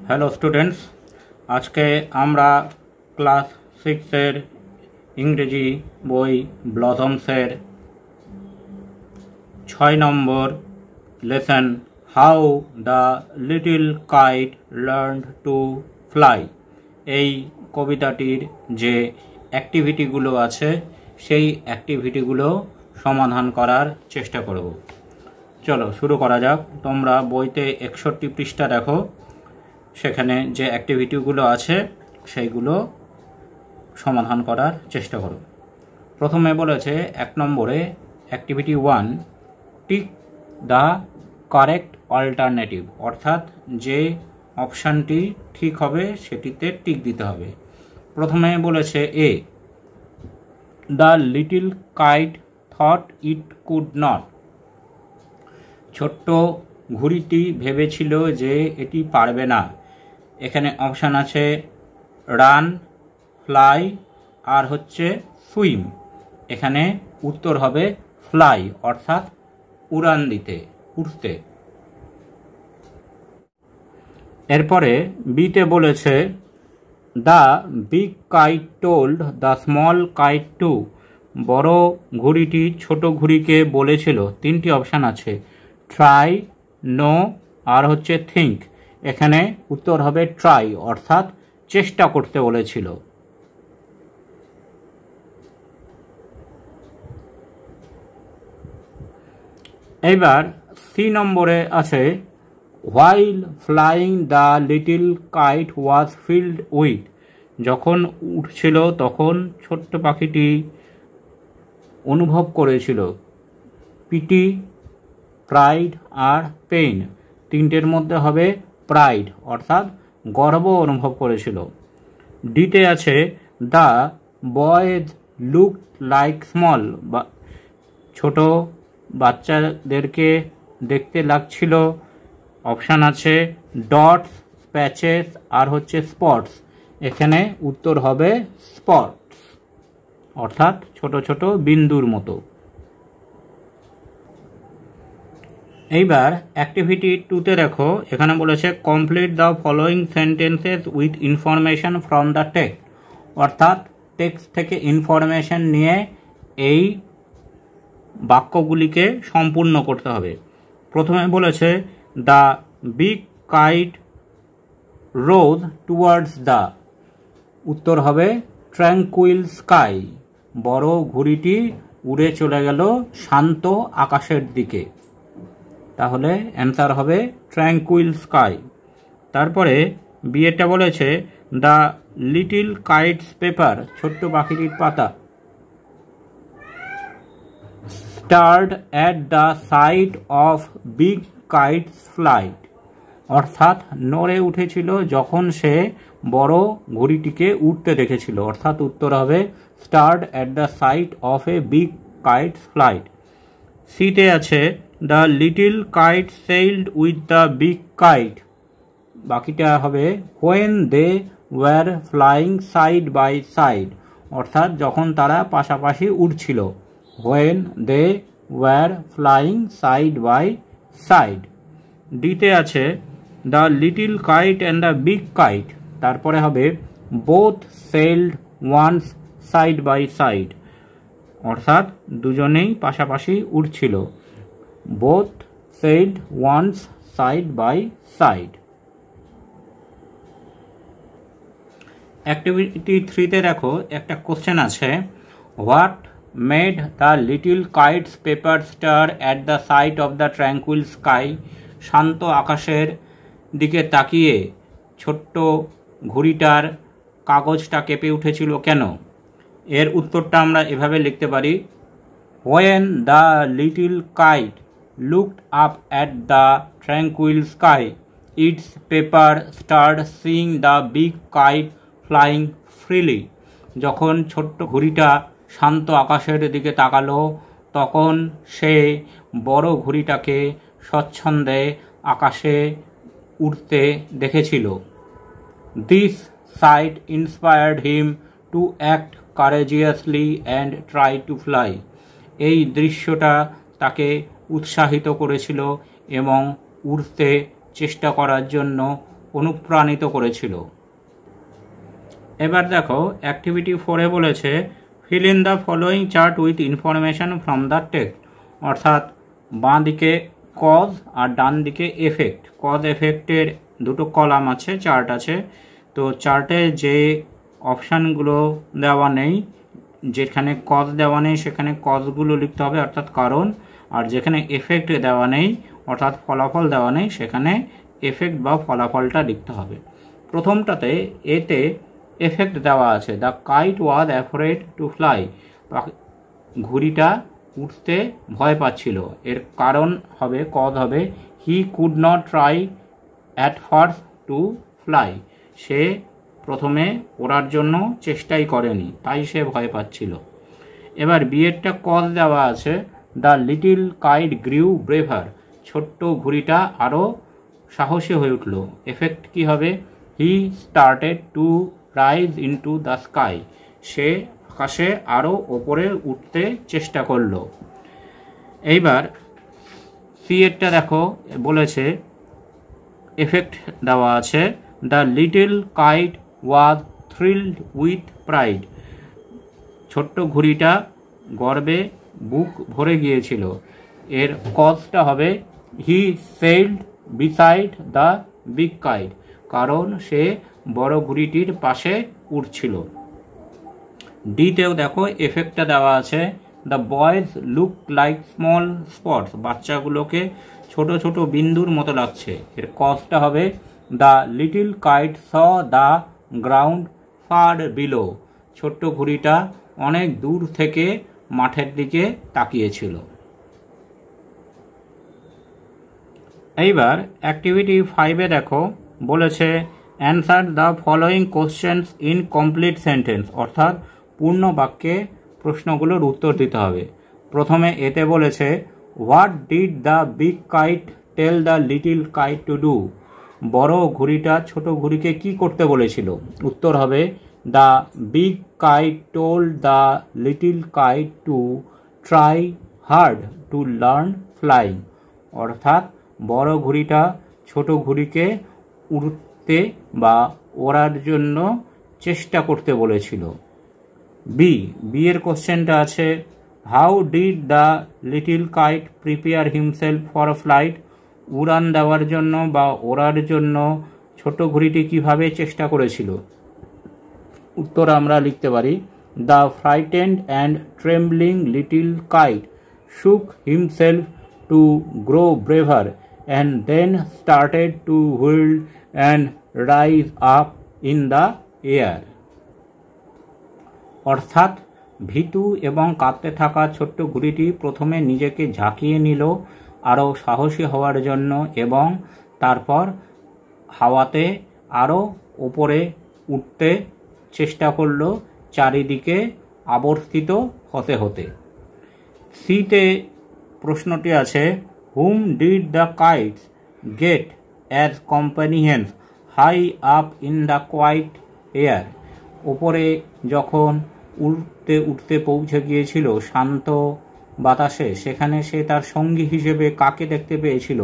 Hello students, আজকে আমরা class 6-এর ইংরেজি বই ব্লসমসের 6 নম্বর lesson how the little kite learned to fly এই কবিতাটির যে অ্যাক্টিভিটিগুলো আছে সেই অ্যাক্টিভিটিগুলো সমাধান করার চেষ্টা করব। চলো শুরু করা যাক। তোমরা বইতে 61 পৃষ্ঠা দেখো, সেখানে যে অ্যাক্টিভিটিগুলো আছে সেইগুলো সমাধান করার চেষ্টা করো। প্রথমে বলেছে 1 নম্বরে activity 1, tick the correct alternative, অর্থাৎ যে অপশানটি ঠিক হবে সেটিতে টিক দিতে হবে। প্রথমে বলেছে A, the little kite thought it could not, ছোট্ট ঘুড়িটি ভেবেছিল যে এটি পারবে না। এখানে অপশান আছে রান, ফ্লাই আর হচ্ছে সুইম। এখানে উত্তর হবে ফ্লাই, অর্থাৎ উড়ান দিতে, উঠতে। এরপরে বিতে বলেছে the big kite told the small kite to, বড় ঘুড়িটি ছোট ঘুড়িকে বলেছিল। 3টি অপশান আছে, ট্রাই, নো আর হচ্ছে থিঙ্ক। এখানে উত্তর হবে ট্রাই, অর্থাৎ চেষ্টা করতে বলেছিল। এবার সি নম্বরে আছে while flying the little kite was filled with, যখন উঠছিল তখন ছোট্ট পাখিটি অনুভব করেছিল পিটি, প্রাইড আর পেইন। 3টের মধ্যে হবে প্রাইড, অর্থাৎ গর্ব অনুভব করেছিল। ডিতে আছে the boys look like small, ছোট বাচ্চাদেরকে দেখতে লাগছিল। অপশান আছে ডটস, প্যাচেস আর হচ্ছে স্পটস। এখানে উত্তর হবে স্পটস, অর্থাৎ ছোট ছোট বিন্দুর মতো। এইবার অ্যাক্টিভিটি 2তে দেখো, এখানে বলেছে complete the following sentences with information from the text, অর্থাৎ টেক্সট থেকে ইনফরমেশন নিয়ে এই বাক্যগুলিকে সম্পূর্ণ করতে হবে। প্রথমে বলেছে the big kite rose towards the, উত্তর হবে ট্র্যাঙ্কুইল স্কাই, বড় ঘুড়িটি উড়ে চলে গেল শান্ত আকাশের দিকে। তাহলে অ্যান্সার হবে ট্র্যাঙ্কুইল স্কাই। তারপরে বিয়েটা বলেছে দ্য লিটল কাইটস পেপার, ছোট্ট পাখিটির পাতা, stirred at the sight of big kite's flight, অর্থাৎ নড়ে উঠেছিল যখন সে বড় ঘুড়িটিকে উঠতে দেখেছিল। অর্থাৎ উত্তর হবে stared at the sight of a big kite's flight. সিতে আছে the little kite sailed with the big kite, বাকিটা হবে when they were flying side by side, অর্থাৎ যখন তারা পাশাপাশি উড়ছিল। When they were flying side by side. ডিতে আছে the little kite and the big kite, তারপরে হবে both sailed once side by side, অর্থাৎ দুজনেই পাশাপাশি উড়ছিল। Both sailed once side by side. Activity 3তে দেখো, একটা কোশ্চেন আছে what made the little kite's paper star at the sight of the tranquil sky, শান্ত আকাশের দিকে তাকিয়ে ছোট্ট ঘুড়িটার কাগজটা কেঁপে উঠেছিল কেন? এর উত্তরটা আমরা এভাবে লিখতে পারি, when the little kite looked up at the tranquil sky it's paper stirred seeing the big kite flying freely, যখন ছোট্ট ঘুড়িটা শান্ত আকাশের দিকে তাকালো তখন সে বড় ঘুড়িটাকে স্বচ্ছন্দে আকাশে উড়তে দেখেছিল। This sight inspired him to act courageously and try to fly, এই দৃশ্যটা তাকে উৎসাহিত করেছিল এবং উড়তে চেষ্টা করার জন্য অনুপ্রাণিত করেছিল। এবার দেখো অ্যাক্টিভিটি 4-এ বলেছে fill in the following chart with information from the text, অর্থাৎ বাঁ দিকে কজ আর ডান দিকে এফেক্ট। কজ এফেক্টের দুটো কলাম আছে, চার্ট আছে। তো চার্টে যে অপশানগুলো দেওয়া নেই, যেখানে কজ দেওয়া নেই সেখানে কজগুলো লিখতে হবে অর্থাৎ কারণ, আর যেখানে এফেক্ট দেওয়া নেই অর্থাৎ ফলাফল দেওয়া নেই সেখানে এফেক্ট বা ফলাফলটা লিখতে হবে। প্রথমটাতে এতে এফেক্ট দেওয়া আছে, the kite was afraid to fly, ঘুড়িটা উঠতে ভয় পাচ্ছিল। এর কারণ হবে, কজ হবে he could not try at first to fly, সে প্রথমে ওড়ার জন্য চেষ্টাই করেনি, তাই সে ভয় পাচ্ছিল। এবার বিয়েরটা কজ দেওয়া আছে, the little kite grew braver, ছোট্ট ঘুড়িটা আরও সাহসী হয়ে উঠল। এফেক্ট কি হবে, he started to rise into the sky, সে আকাশে আরও ওপরে উঠতে চেষ্টা করল। এইবার সি এরটা দেখো বলেছে এফেক্ট দেওয়া আছে, the little kite was thrilled with pride, ছোট্ট ঘুড়িটা গর্বে বুক ভরে গিয়েছিল। এর কজটা হবে he sailed beside the big kite, কারণ সে বড় ঘুড়িটির পাশে উঠছিল। ডিতেও দেখো এফেক্টটা দেওয়া আছে, the boys look like small spots, বাচ্চাগুলোকে ছোট ছোট বিন্দুর মতো লাগছে। এর কজটা হবে the little kite saw the ground far below, ছোট্ট ঘুড়িটা অনেক দূর থেকে মাঠের দিকে তাকিয়েছিল। এইবার অ্যাক্টিভিটি 5-এ দেখো বলেছে answer the following questions in complete sentence, অর্থাৎ পূর্ণ বাক্যে প্রশ্নগুলোর উত্তর দিতে হবে। প্রথমে এতে বলেছে what did the big kite tell the little kite to do, বড় ঘুড়িটা ছোট ঘুড়িকে কি করতে বলেছিল। উত্তর হবে the big kite told the little kite to try hard to learn flying, অর্থাৎ বড় ঘুড়িটা ছোট ঘুড়িকে উড়তে বা ওড়ার জন্য চেষ্টা করতে বলেছিল। বিয়ের কোশ্চেনটা আছে how did the little kite prepare himself for a flight, উড়ান দেওয়ার জন্য বা ওড়ার জন্য ছোট ঘুড়িটি কিভাবে চেষ্টা করেছিল। উত্তর আমরা লিখতে পারি the frightened and trembling little kite shook himself to grow braver and then started to whirl and rise up in the air, অর্থাৎ ভীতু এবং কাঁপতে থাকা ছোট্ট ঘুড়িটি প্রথমে নিজেকে ঝাঁকিয়ে নিল আরও সাহসী হওয়ার জন্য এবং তারপর হাওয়াতে আরও ওপরে উঠতে চেষ্টা করল চারিদিকে আবর্তিত হতে হতে। সিতে প্রশ্নটি আছে whom did the kites get as companions high up in the quiet air, ওপরে যখন উঠতে উঠতে পৌঁছে গিয়েছিল শান্ত বাতাসে, সেখানে সে তার সঙ্গী হিসেবে কাকে দেখতে পেয়েছিল।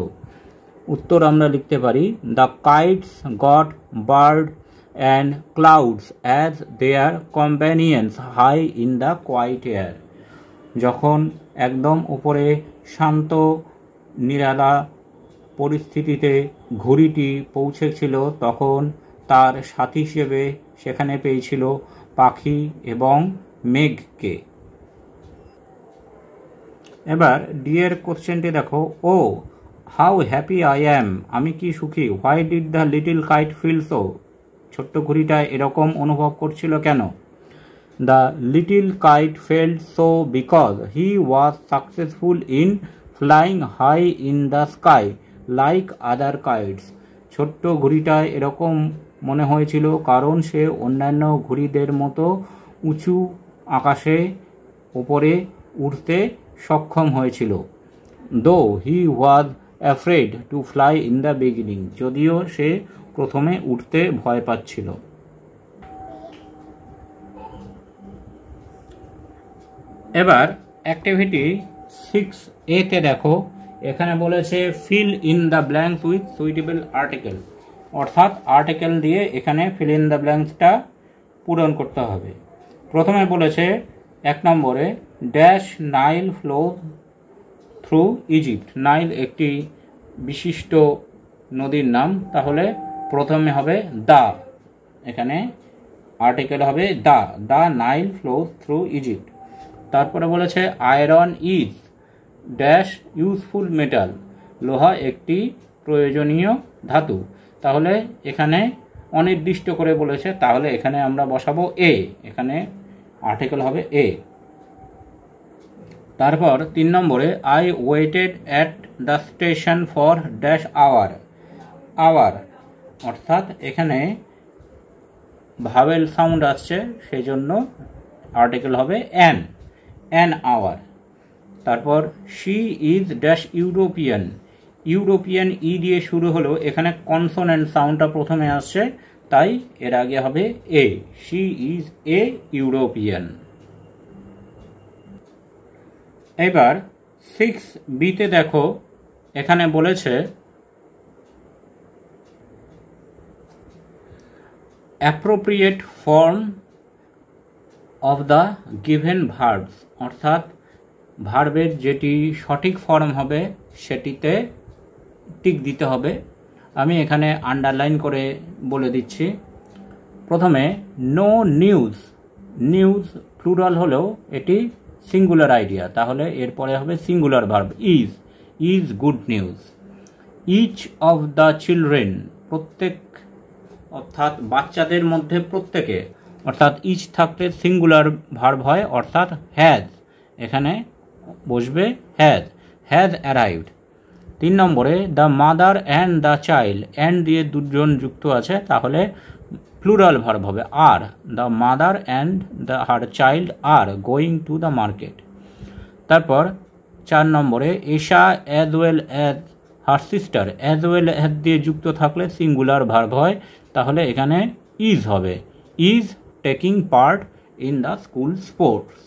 উত্তর আমরা লিখতে পারি the kites got bird and clouds as their companions high in the quiet air, যখন একদম উপরে শান্ত নিরালা পরিস্থিতিতে ঘুড়িটি পৌঁছেছিল তখন তার সাথী হিসেবে সেখানে পেয়েছিল পাখি এবং মেঘকে। এবার ডিয়ের কোশ্চেনটি দেখো oh how happy I am, আমি কি সুখী। Why did the little kite feel so, ছোট্ট ঘুড়িটা এরকম অনুভব করছিল কেন। The little kite felt so because he was successful in flying high in the sky like other kites, ছোট্ট ঘুড়িটা এরকম মনে হয়েছিল কারণ সে অন্যান্য ঘুড়িদের মতো উঁচু আকাশে ওপরে উঠতে সক্ষম হয়েছিল। Though he was afraid to fly in the beginning, যদিও সে প্রথমে উঠতে ভয় পাচ্ছিল। এবার অ্যাক্টিভিটি 6A তে দেখো এখানে বলেছে fill in the blanks with suitable article, অর্থাৎ আর্টিকেল দিয়ে এখানে ফিল ইন দ্য ব্ল্যাঙ্কসটা পূরণ করতে হবে। প্রথমে বলেছে 1 নম্বরে dash Nile flows through Egypt. Nile একটি বিশিষ্ট নদীর নাম, তাহলে প্রথমে হবে দা, এখানে আর্টিকেল হবে দা নাইল ফ্লোজ থ্রু ইজিপ্ট। তারপরে বলেছে iron is dash useful metal. লোহা একটি প্রয়োজনীয় ধাতু, তাহলে এখানে অনির্দিষ্ট করে বলেছে, তাহলে এখানে আমরা বসাবো এ, এখানে আর্টিকেল হবে এ। তারপর 3 নম্বরে I waited at the station for dash hour. Hour অর্থাৎ এখানে ভাওয়েল সাউন্ড আসছে, সেই জন্য আর্টিকেল হবে অ্যান আওয়ার। তারপর she is dash European. European E দিয়ে শুরু হলো, এখানে কনসোনেন্ট সাউন্ডটা প্রথমে আসছে, তাই এর আগে হবে এ, শি ইজ এ ইউরোপিয়ান। এবার 6b-তে দেখো, এখানে বলেছে appropriate form of the given verbs, অর্থাৎ ভার্বের যেটি সঠিক ফর্ম হবে সেটিতে টিক দিতে হবে। আমি এখানে আন্ডারলাইন করে বলে দিচ্ছি। প্রথমে নো নিউজ, নিউজ প্লুরাল হলেও এটি সিঙ্গুলার আইডিয়া, তাহলে এরপরে হবে singular verb is good news. Each of the children, প্রত্যেক অর্থাৎ বাচ্চাদের মধ্যে প্রত্যেকে, অর্থাৎ ইচ থাকলে সিঙ্গুলার ভার্ব হয়, অর্থাৎ হ্যাজ, এখানে বসবে হ্যাজ অ্যারাইভড। 3 নম্বরে the mother and the child, and দিয়ে দুজন যুক্ত আছে, তাহলে প্লুরাল ভার্ব হবে are. The mother and the her child are going to the market. তারপর 4 নম্বরে Esha as well as her sister, as well as দিয়ে যুক্ত থাকলে সিঙ্গুলার ভার্ব হয়, তাহলে এখানে ইজ হবে, is taking part in the school sports.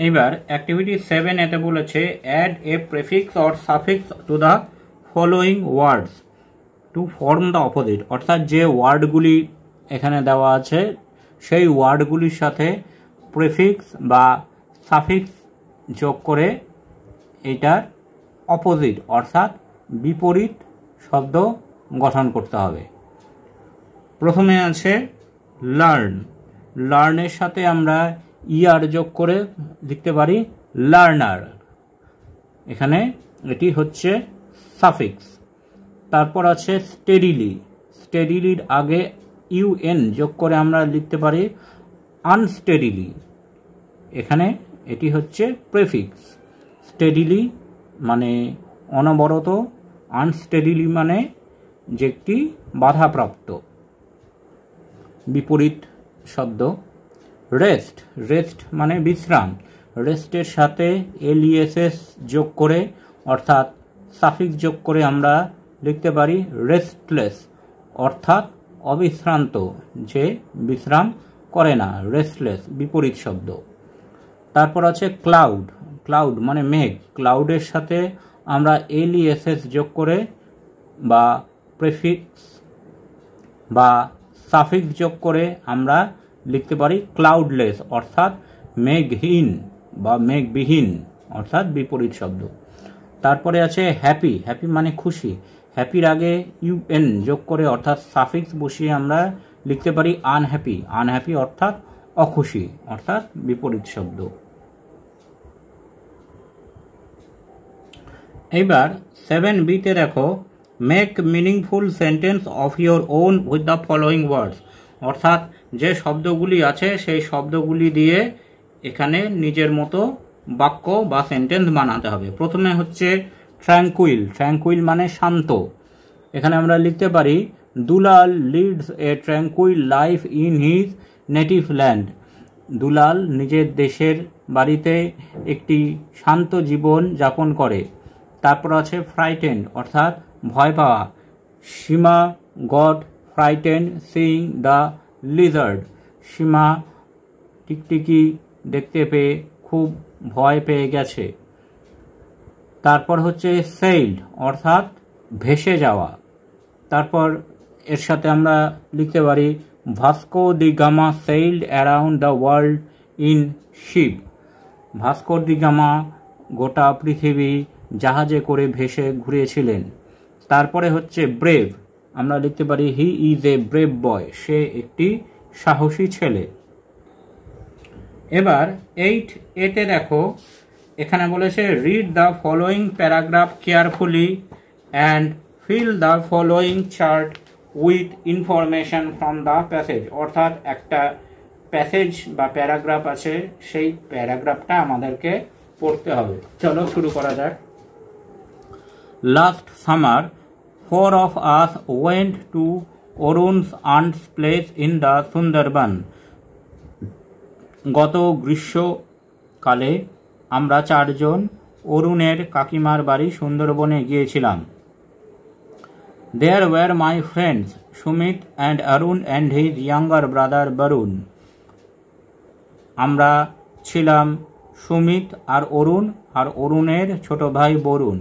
এবার অ্যাক্টিভিটি 7 এতে বলেছে add a prefix or suffix to the following words to form the opposite, অর্থাৎ যে ওয়ার্ডগুলি এখানে দেওয়া আছে সেই ওয়ার্ডগুলির সাথে প্রেফিক্স বা সাফিক্স যোগ করে এটার অপোজিট অর্থাৎ বিপরীত শব্দ গঠন করতে হবে। প্রথমে আছে লার্ন, লার্নের সাথে আমরা ইয়ার যোগ করে লিখতে পারি লার্নার, এখানে এটি হচ্ছে সাফিক্স। তারপর আছে স্টেডিলি, স্টেডিলির আগে ইউএন যোগ করে আমরা লিখতে পারি আনস্টেডিলি, এখানে এটি হচ্ছে প্রেফিক্স। স্টেডিলি মানে অনবরত, আনস্টেডিলি মানে যেটি বাধাপ্রাপ্ত, বিপরীত শব্দ। রেস্ট, রেস্ট মানে বিশ্রাম, রেস্টের সাথে এলইএসএস যোগ করে অর্থাৎ সাফিক্স যোগ করে আমরা লিখতে পারি রেস্টলেস, অর্থাৎ অবিশ্রান্ত, যে বিশ্রাম করে না, রেস্টলেস বিপরীত শব্দ। তারপর আছে ক্লাউড, ক্লাউড মানে মেঘ, ক্লাউডের সাথে আমরা এলইএসএস যোগ করে বা প্রেফিক্স বা সাফিক্স যোগ করে আমরা লিখতে পারি ক্লাউডলেস, অর্থাৎ মেঘহীন বা মেঘবিহীন, অর্থাৎ বিপরীত শব্দ। তারপরে আছে হ্যাপি, হ্যাপি মানে খুশি, হ্যাপির আগে ইউএন যোগ করে অর্থাৎ সাফিক্স বসিয়ে আমরা লিখতে পারি আনহ্যাপি, আনহ্যাপি অর্থাৎ অখুশি, অর্থাৎ বিপরীত শব্দ। এবার 7b-তে দেখো make meaningful sentence of your own with the following ওয়ার্ডস, অর্থাৎ যে শব্দগুলি আছে সেই শব্দগুলি দিয়ে এখানে নিজের মতো বাক্য বা সেন্টেন্স বানাতে হবে। প্রথমে হচ্ছে ট্র্যাঙ্কুইল, ট্র্যাঙ্কুইল মানে শান্ত, এখানে আমরা লিখতে পারি Dulal leads a tranquil life in his native land, Dulal নিজের দেশের বাড়িতে একটি শান্ত জীবন যাপন করে। তারপর আছে ফ্রাইটেন্ড অর্থাৎ ভয় পাওয়া, Seema got frightened seeing the lizard, Seema টিকটিকি দেখতে পেয়ে খুব ভয় পেয়ে গেছে। তারপর হচ্ছে সেইল্ড অর্থাৎ ভেসে যাওয়া, তারপর এর সাথে আমরা লিখতে পারি Vasco da Gama sailed around the world in ship. Vasco da Gama গোটা পৃথিবী জাহাজে করে ভেসে ঘুরেছিলেন। তারপরে হচ্ছে ব্রেভ, আমরা লিখতে পারি হি ইজ এ ব্রেভ বয়, সে একটি সাহসী ছেলে। এবার 8A-তে দেখো, এখানে বলেছে read the following paragraph carefully and fill the following chart with information from the passage. অর্থাৎ একটা প্যাসেজ বা প্যারাগ্রাফ আছে, সেই প্যারাগ্রাফটা আমাদেরকে পড়তে হবে। চলো শুরু করা যাক। Last summer 4 of us went to Arun's aunt's place in the Sundarban. গত গ্রীষ্মকালে আমরা 4 জন অরুণের কাকিমার বাড়ি সুন্দরবনে গিয়েছিলাম। There were my friends Sumit and Arun and his younger brother Barun. আমরা ছিলাম সুমিত আর অরুণের ছোট ভাই Varun.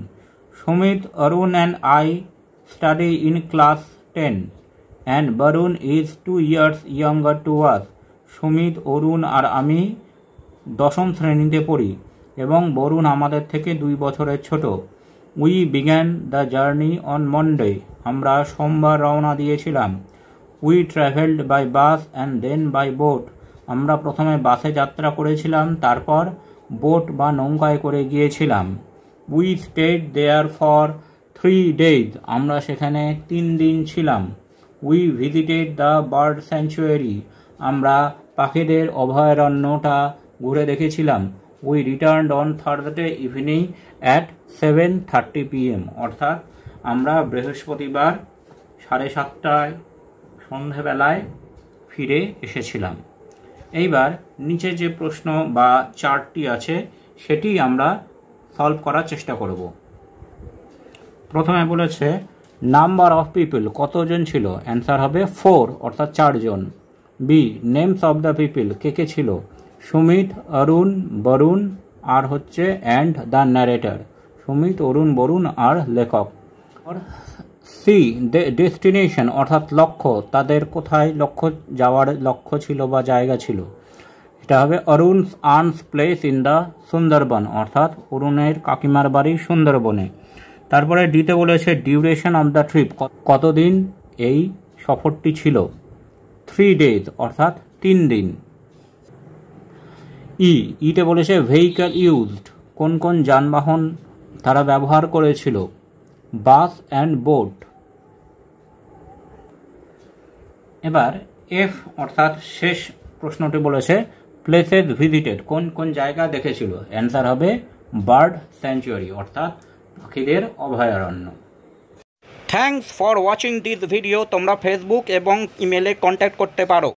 Sumit, Arun and I study in class 10 and Barun is 2 years younger to us. Sumit, অরুণ আর আমি 10ম শ্রেণীতে পড়ি এবং বরুণ আমাদের থেকে 2 বছরের ছোট। We began the journey on Monday. আমরা সোমবার রওনা দিয়েছিলাম। We traveled by bus and then by boat. আমরা প্রথমে বাসে যাত্রা করেছিলাম, তারপর বোট বা নৌকায় করে গিয়েছিলাম। We stayed there for 3 days. আমরা সেখানে 3 দিন ছিলাম। We visited the bird sanctuary. আমরা পাখিদের অভয়ারণ্যটা ঘুরে দেখেছিলাম। We returned on Thursday evening at 7:30 PM. অর্থাৎ আমরা বৃহস্পতিবার 7:30 সন্ধেবেলায় ফিরে এসেছিলাম। এইবার নিচে যে প্রশ্ন বা চার্টটি আছে সেটি আমরা সলভ করার চেষ্টা করব। প্রথমে বলেছে নাম্বার অফ পিপল, কতজন ছিল? অ্যান্সার হবে 4, অর্থাৎ 4 জন। B, names of the people, কে কে ছিল? সুমিত, অরুণ, বরুণ আর হচ্ছে and the narrator. Sumit, Arun, Barun আর লেখক। সি, ডেস্টিনেশন অর্থাৎ লক্ষ্য, তাদের কোথায় যাওয়ার লক্ষ্য ছিল বা জায়গা ছিল? এটা হবে অরুণস আর্নস প্লেস ইন দ্য সুন্দরবন, অর্থাৎ অরুণের কাকিমার বাড়ি সুন্দরবনে। তারপরে ডিতে বলেছে ডিউরেশন অফ দ্য ট্রিপ, কতদিন এই সফরটি ছিল? 3 days, অর্থাৎ 3 দিন। ইতে বলেছে ভেহিক্যাল ইউজড, কোন কোন যানবাহন তারা ব্যবহার করেছিল? বাস অ্যান্ড বোট। এবার এফ অর্থাৎ শেষ প্রশ্নটি বলেছে প্লেসেস ভিজিটেড, কোন কোন জায়গা দেখেছিল? অ্যান্সার হবে বার্ড স্যাংচুয়ারি, অর্থাৎ পাখিদের অভয়ারণ্য। Thanks for watching this video. তোমরা ফেসবুক এবং ইমেলে কন্ট্যাক্ট করতে পারো।